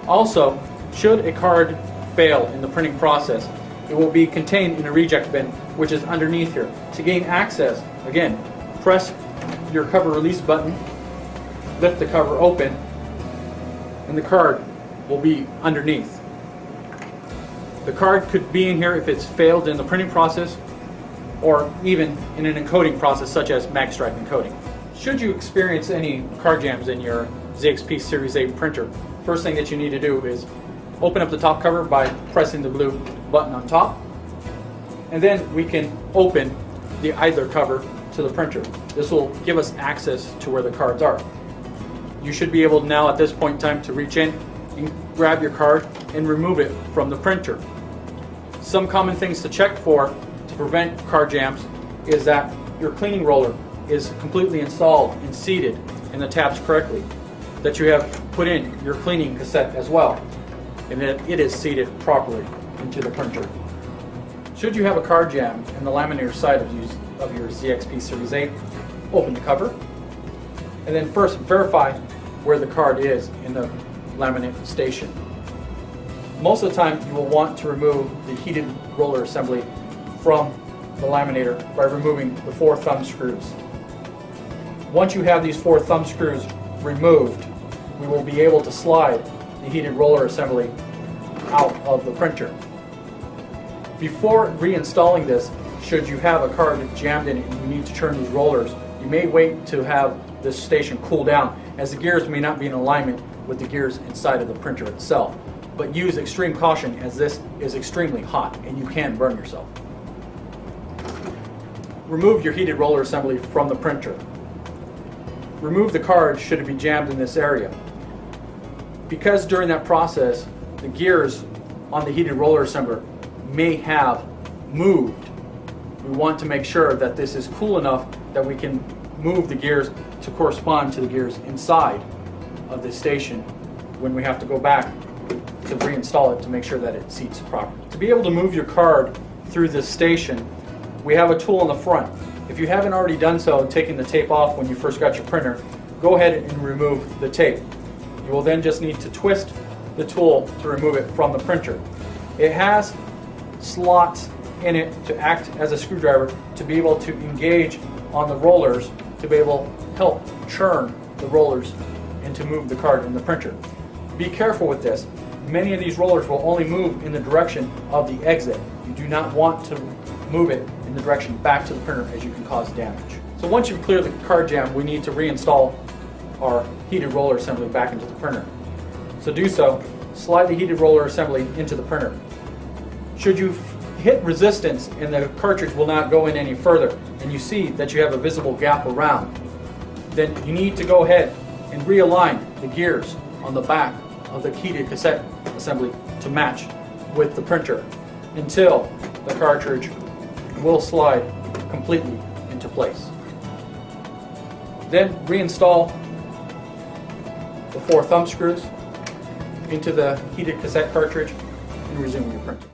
Also, should a card fail in the printing process, it will be contained in a reject bin, which is underneath here. To gain access, again, press your cover release button, lift the cover open, and the card will be underneath. The card could be in here if it's failed in the printing process or even in an encoding process such as magstripe encoding. Should you experience any card jams in your ZXP Series 8 printer, first thing that you need to do is open up the top cover by pressing the blue button on top, and then we can open the idler cover to the printer. This will give us access to where the cards are. You should be able now at this point in time to reach in and grab your card and remove it from the printer. Some common things to check for to prevent card jams is that your cleaning roller is completely installed and seated in the tabs correctly, that you have put in your cleaning cassette as well, and that it is seated properly into the printer. Should you have a card jam in the laminator side of your ZXP Series 8, open the cover, and then first verify where the card is in the laminate station. Most of the time you will want to remove the heated roller assembly from the laminator by removing the 4 thumb screws. Once you have these 4 thumb screws removed, we will be able to slide the heated roller assembly out of the printer. Before reinstalling this, should you have a card jammed in it and you need to turn these rollers, you may wait to have this station cool down, as the gears may not be in alignment with the gears inside of the printer itself. But use extreme caution, as this is extremely hot and you can burn yourself. Remove your heated roller assembly from the printer. Remove the card should it be jammed in this area. Because during that process the gears on the heated roller assembler may have moved, we want to make sure that this is cool enough that we can move the gears to correspond to the gears inside of this station when we have to go back to reinstall it to make sure that it seats properly. To be able to move your card through this station, we have a tool in the front. If you haven't already done so, taking the tape off when you first got your printer, go ahead and remove the tape. You will then just need to twist the tool to remove it from the printer. It has slots in it to act as a screwdriver to be able to engage on the rollers to be able to help churn the rollers and to move the card in the printer. Be careful with this. Many of these rollers will only move in the direction of the exit. You do not want to move it in the direction back to the printer, as you can cause damage. So once you've cleared the card jam, we need to reinstall our heated roller assembly back into the printer. So do so, slide the heated roller assembly into the printer. Should you hit resistance and the cartridge will not go in any further, and you see that you have a visible gap around, then you need to go ahead and realign the gears on the back of the heated cassette assembly to match with the printer until the cartridge will slide completely into place. Then reinstall the 4 thumb screws into the heated cassette cartridge and resume your printing.